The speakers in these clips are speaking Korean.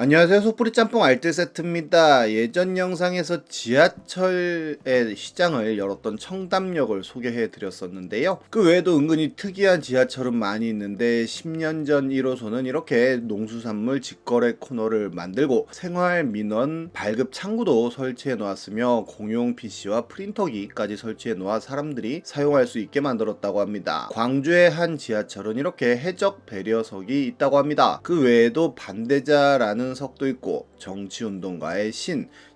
안녕하세요. 소뿌리 짬뽕 알뜰 세트입니다. 예전 영상에서 지하철의 시장을 열었던 청담역을 소개해 드렸었는데요. 그 외에도 은근히 특이한 지하철은 많이 있는데 10년 전 1호선은 이렇게 농수산물 직거래 코너를 만들고 생활민원 발급 창구도 설치해 놓았으며 공용 PC와 프린터기까지 설치해 놓아 사람들이 사용할 수 있게 만들었다고 합니다. 광주의 한 지하철은 이렇게 해적 배려석이 있다고 합니다. 그 외에도 반대자라는 석도 있고 정치운동가의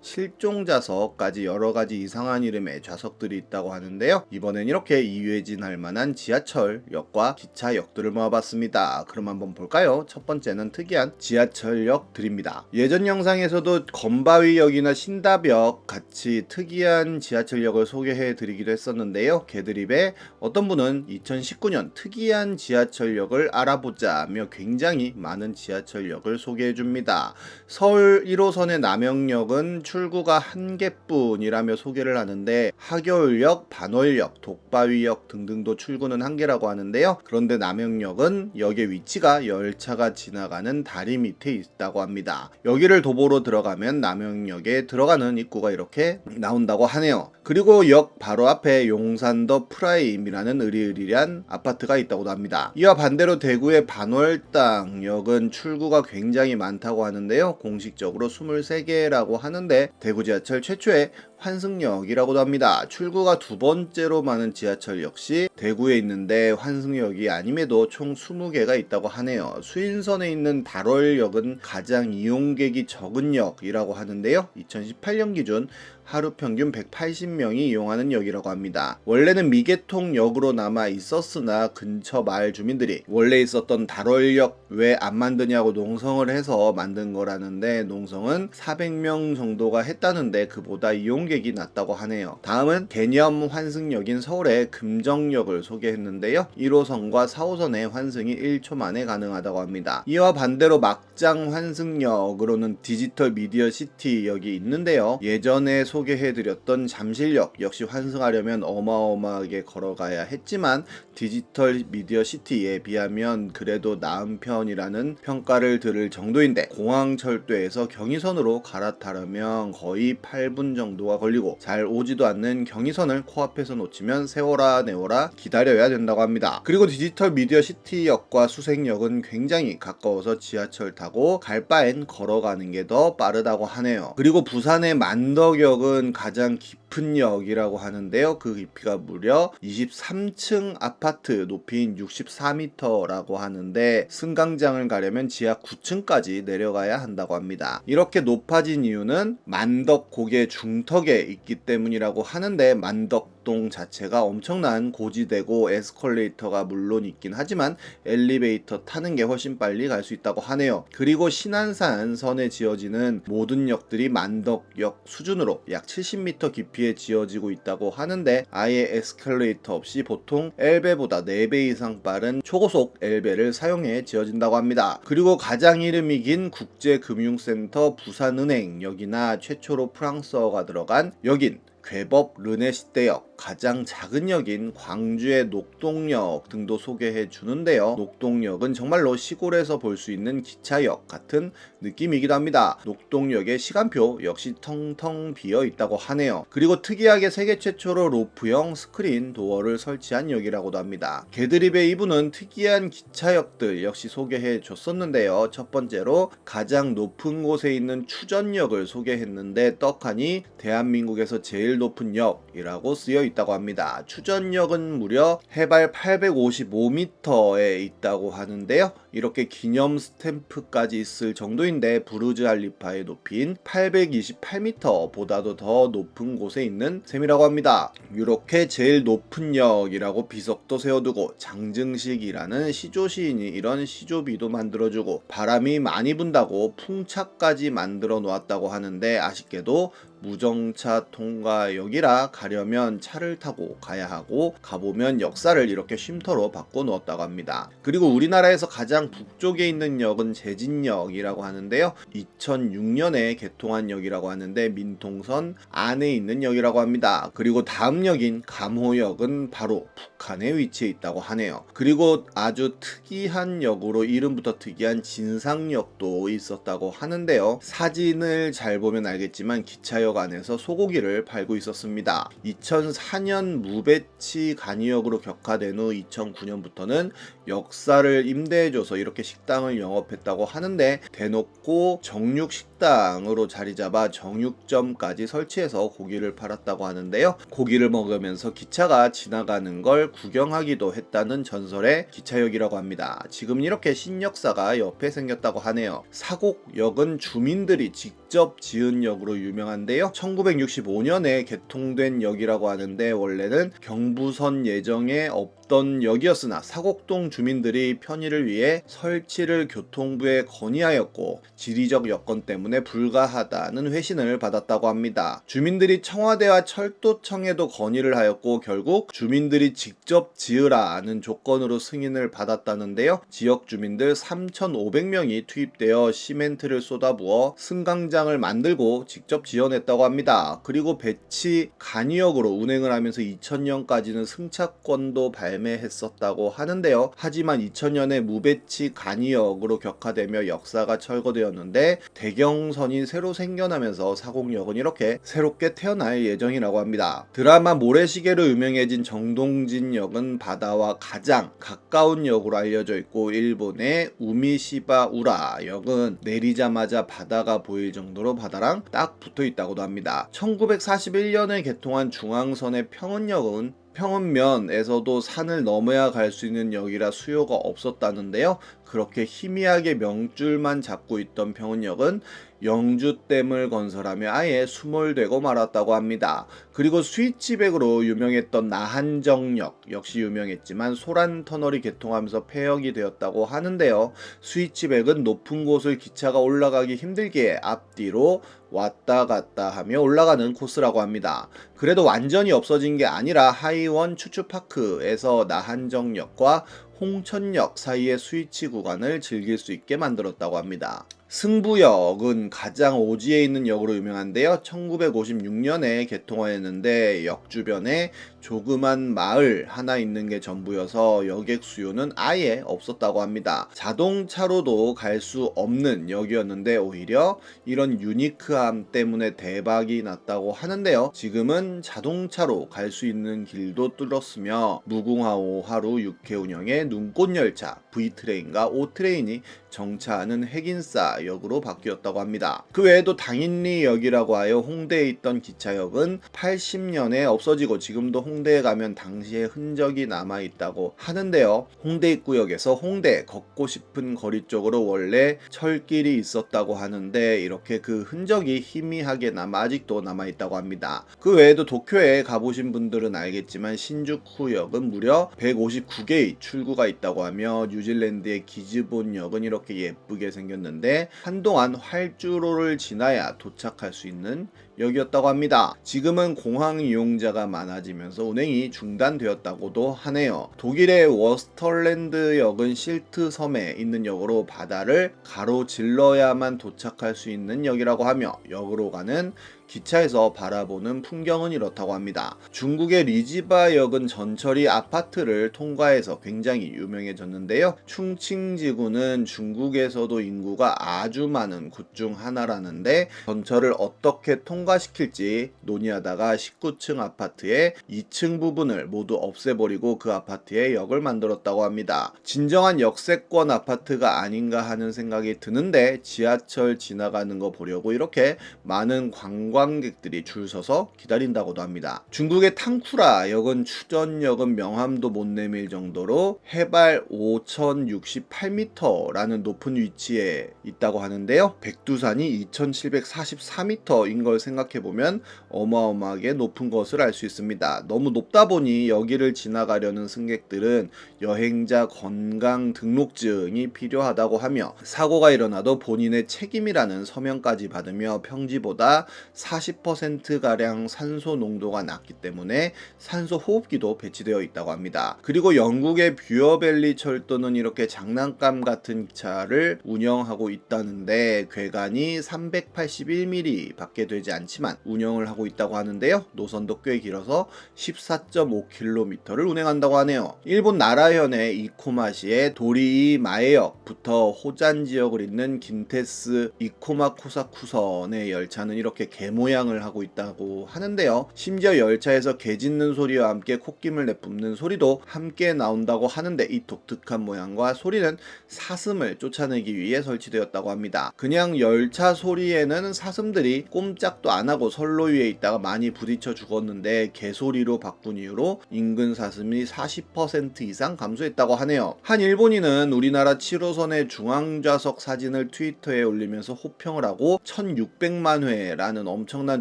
실종자석까지 여러가지 이상한 이름의 좌석들이 있다고 하는데요. 이번엔 이렇게 이회진 할만한 지하철역과 기차역들을 모아봤습니다. 그럼 한번 볼까요? 첫 번째는 특이한 지하철역들입니다. 예전 영상에서도 건바위역이나 신답역 같이 특이한 지하철역을 소개해 드리기도 했었는데요. 개드립에 어떤 분은 2019년 특이한 지하철역을 알아보자며 굉장히 많은 지하철역을 소개해 줍니다. 서울 1호선의 남영역은 출구가 한 개뿐이라며 소개를 하는데 하겨울역, 반월역, 독바위역 등등도 출구는 한 개라고 하는데요. 그런데 남영역은 역의 위치가 열차가 지나가는 다리 밑에 있다고 합니다. 여기를 도보로 들어가면 남영역에 들어가는 입구가 이렇게 나온다고 하네요. 그리고 역 바로 앞에 용산 더 프라임이라는 으리으리한 아파트가 있다고도 합니다. 이와 반대로 대구의 반월당역은 출구가 굉장히 많다고 하는데요. 공식적으로 23개라고 하는데 대구 지하철 최초의 환승역이라고도 합니다. 출구가 두 번째로 많은 지하철 역시 대구에 있는데 환승역이 아님에도 총 20개가 있다고 하네요. 수인선에 있는 달월역은 가장 이용객이 적은 역이라고 하는데요. 2018년 기준 하루 평균 180명이 이용하는 역이라고 합니다. 원래는 미개통역으로 남아 있었으나 근처 마을 주민들이 원래 있었던 달월역 왜 안 만드냐고 농성을 해서 만든 거라는데 농성은 400명 정도가 했다는데 그보다 이용객이 낮다고 하네요. 다음은 개념 환승역인 서울의 금정역을 소개했는데요. 1호선과 4호선의 환승이 1초 만에 가능하다고 합니다. 이와 반대로 막장 환승역으로는 디지털 미디어 시티역이 있는데요. 예전에 소개해드렸던 잠실역 역시 환승하려면 어마어마하게 걸어가야 했지만 디지털 미디어 시티에 비하면 그래도 나은 편이라는 평가를 들을 정도인데 공항철도에서 경의선으로 갈아타려면 거의 8분 정도가 걸리고 잘 오지도 않는 경의선을 코앞에서 놓치면 세워라 내워라 기다려야 된다고 합니다. 그리고 디지털 미디어 시티역과 수색역은 굉장히 가까워서 지하철 타고 갈 바엔 걸어가는 게 더 빠르다고 하네요. 그리고 부산의 만덕역은 가장 깊은 역이라고 하는데요. 그 깊이가 무려 23층 아파트 높이인 64m라고 하는데 승강장을 가려면 지하 9층까지 내려가야 한다고 합니다. 이렇게 높아진 이유는 만덕 고개 중턱에 있기 때문이라고 하는데 만덕동 자체가 엄청난 고지대고 에스컬레이터가 물론 있긴 하지만 엘리베이터 타는 게 훨씬 빨리 갈 수 있다고 하네요. 그리고 신안산 선에 지어지는 모든 역들이 만덕역 수준으로 약 70m 깊이에 지어지고 있다고 하는데 아예 에스컬레이터 없이 보통 엘베보다 4배 이상 빠른 초고속 엘베를 사용해 지어진다고 합니다. 그리고 가장 이름이 긴 국제금융센터 부산은행역이나 최초로 프랑스어가 들어간 역인 괴법 르네시대역, 가장 작은 역인 광주의 녹동역 등도 소개해 주는데요. 녹동역은 정말로 시골에서 볼 수 있는 기차역 같은 느낌이기도 합니다. 녹동역의 시간표 역시 텅텅 비어 있다고 하네요. 그리고 특이하게 세계 최초로 로프형 스크린 도어를 설치한 역이라고도 합니다. 개드립의 2부는 특이한 기차역들 역시 소개해 줬었는데요. 첫 번째로 가장 높은 곳에 있는 추전역을 소개했는데 떡하니 대한민국에서 제일 높은 역이라고 쓰여 있다고 합니다. 추전역은 무려 해발 855m에 있다고 하는데요. 이렇게 기념 스탬프까지 있을 정도인데 부르즈 할리파의 높이인 828m 보다도 더 높은 곳에 있는 셈이라고 합니다. 이렇게 제일 높은 역이라고 비석도 세워두고 장증식이라는 시조 시인이 이런 시조비도 만들어주고 바람이 많이 분다고 풍차까지 만들어 놓았다고 하는데 아쉽게도 무정차 통과역이라 가려면 차를 타고 가야 하고 가보면 역사를 이렇게 쉼터로 바꿔 놓았다고 합니다. 그리고 우리나라에서 가장 가장 북쪽에 있는 역은 제진역이라고 하는데요. 2006년에 개통한 역이라고 하는데 민통선 안에 있는 역이라고 합니다. 그리고 다음 역인 감호역은 바로 북한에 위치해 있다고 하네요. 그리고 아주 특이한 역으로 이름부터 특이한 진상역도 있었다고 하는데요. 사진을 잘 보면 알겠지만 기차역 안에서 소고기를 팔고 있었습니다. 2004년 무배치 간이역으로 격화된 후 2009년부터는 역사를 임대해줘서 이렇게 식당을 영업했다고 하는데 대놓고 정육식당으로 자리잡아 정육점까지 설치해서 고기를 팔았다고 하는데요. 고기를 먹으면서 기차가 지나가는 걸 구경하기도 했다는 전설의 기차역이라고 합니다. 지금 이렇게 신역사가 옆에 생겼다고 하네요. 사곡역은 주민들이 직접 지은 역으로 유명한데요. 1965년에 개통된 역이라고 하는데 원래는 경부선 예정에 없던 역이었으나 사곡동 주민들이 편의를 위해 설치를 교통부에 건의하였고 지리적 여건 때문에 불가하다는 회신을 받았다고 합니다. 주민들이 청와대와 철도청에도 건의를 하였고 결국 주민들이 직접 지으라는 조건으로 승인을 받았다는데요. 지역 주민들 3,500명이 투입되어 시멘트를 쏟아부어 승강장을 만들고 직접 지어냈다고 합니다. 그리고 배치 간이역으로 운행을 하면서 2000년까지는 승차권도 발매했었다고 하는데요. 하지만 2000년에 무배치 간이역으로 격화되며 역사가 철거되었는데 대경선이 새로 생겨나면서 사곡역은 이렇게 새롭게 태어날 예정이라고 합니다. 드라마 모래시계로 유명해진 정동진 역은 바다와 가장 가까운 역으로 알려져 있고 일본의 우미시바 우라 역은 내리자마자 바다가 보일 정도로 바다랑 딱 붙어 있다고도 합니다. 1941년에 개통한 중앙선의 평은역은 평은면에서도 산을 넘어야 갈 수 있는 역이라 수요가 없었다는데요. 그렇게 희미하게 명줄만 잡고 있던 평은역은 영주댐을 건설하며 아예 수몰되고 말았다고 합니다. 그리고 스위치백으로 유명했던 나한정역 역시 유명했지만 소란터널이 개통하면서 폐역이 되었다고 하는데요. 스위치백은 높은 곳을 기차가 올라가기 힘들게 앞뒤로 왔다 갔다 하며 올라가는 코스라고 합니다. 그래도 완전히 없어진 게 아니라 하이원 추추파크에서 나한정역과 홍천역 사이의 스위치 구간을 즐길 수 있게 만들었다고 합니다. 승부역은 가장 오지에 있는 역으로 유명한데요. 1956년에 개통하였는데 역 주변에 조그만 마을 하나 있는 게 전부여서 여객 수요는 아예 없었다고 합니다. 자동차로도 갈 수 없는 역이었는데 오히려 이런 유니크함 때문에 대박이 났다고 하는데요. 지금은 자동차로 갈 수 있는 길도 뚫었으며 무궁화 5하루 6회 운영의 눈꽃열차, V트레인과 O트레인이 정차하는 핵인싸 역으로 바뀌었다고 합니다. 그 외에도 당인리역이라고 하여 홍대에 있던 기차역은 80년에 없어지고 지금도 홍대에 가면 당시의 흔적이 남아있다고 하는데요. 홍대 입구역에서 홍대 걷고 싶은 거리 쪽으로 원래 철길이 있었다고 하는데 이렇게 그 흔적이 희미하게 아직도 남아있다고 합니다. 그 외에도 도쿄에 가보신 분들은 알겠지만 신주쿠역은 무려 159개의 출구가 있다고 하며 뉴질랜드의 기즈본역은 이렇게 예쁘게 생겼는데 한동안 활주로를 지나야 도착할 수 있는 역이었다고 합니다. 지금은 공항 이용자가 많아지면서 운행이 중단되었다고도 하네요. 독일의 워스털랜드 역은 실트 섬에 있는 역으로 바다를 가로질러야만 도착할 수 있는 역이라고 하며 역으로 가는 기차에서 바라보는 풍경은 이렇다고 합니다. 중국의 리지바 역은 전철이 아파트를 통과해서 굉장히 유명해졌는데요. 충칭지구는 중국에서도 인구가 아주 많은 곳 중 하나라는데 전철을 어떻게 통과시킬지 논의하다가 19층 아파트의 2층 부분을 모두 없애버리고 그 아파트에 역을 만들었다고 합니다. 진정한 역세권 아파트가 아닌가 하는 생각이 드는데 지하철 지나가는 거 보려고 이렇게 많은 관광객들이 줄 서서 기다린다고도 합니다. 중국의 탕쿠라 역은 추전역은 명함도 못 내밀 정도로 해발 5,068m라는 높은 위치에 있다고 하는데요. 백두산이 2,744m인 걸 생각해보면 어마어마하게 높은 것을 알 수 있습니다. 너무 높다 보니 여기를 지나가려는 승객들은 여행자 건강 등록증이 필요하다고 하며 사고가 일어나도 본인의 책임이라는 서명까지 받으며 평지보다 40%가량 산소 농도가 낮기 때문에 산소 호흡기도 배치되어 있다고 합니다. 그리고 영국의 뷰어밸리 철도는 이렇게 장난감 같은 기차를 운영하고 있다는데 궤간이 381mm 밖에 되지 않지만 운영을 하고 있다고 하는데요. 노선도 꽤 길어서 14.5km를 운행한다고 하네요. 일본 나라현의 이코마시의 도리이 마에역부터 호잔 지역을 잇는 긴테스 이코마 코사쿠선의 열차는 이렇게 개 모양을 하고 있다고 하는데요. 심지어 열차에서 개 짖는 소리와 함께 콧김을 내뿜는 소리도 함께 나온다고 하는데 이 독특한 모양과 소리는 사슴을 쫓아내기 위해 설치되었다고 합니다. 그냥 열차 소리에는 사슴들이 꼼짝도 안 하고 선로 위에 있다가 많이 부딪혀 죽었는데 개소리로 바꾼 이후로 인근 사슴이 40% 이상 감소했다고 하네요. 한 일본인은 우리나라 7호선의 중앙좌석 사진을 트위터에 올리면서 호평을 하고 1600만 회라는 엄청난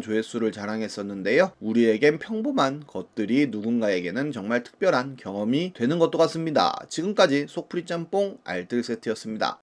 조회수를 자랑했었는데요. 우리에겐 평범한 것들이 누군가에게는 정말 특별한 경험이 되는 것도 같습니다. 지금까지 속풀이 짬뽕 알뜰 세트였습니다.